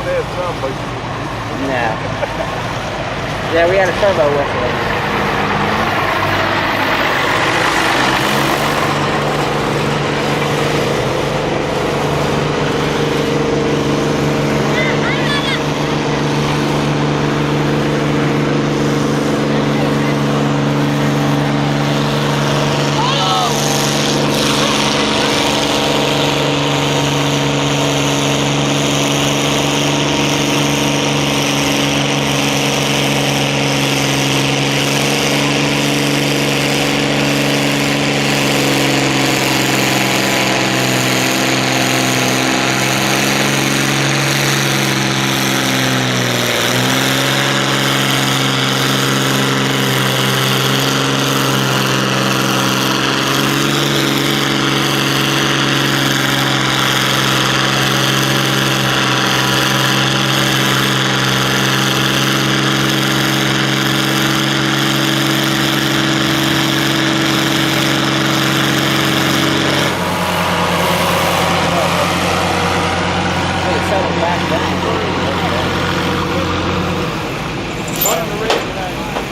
had some, but No. Yeah, we had a turbo with it. Back down. what in the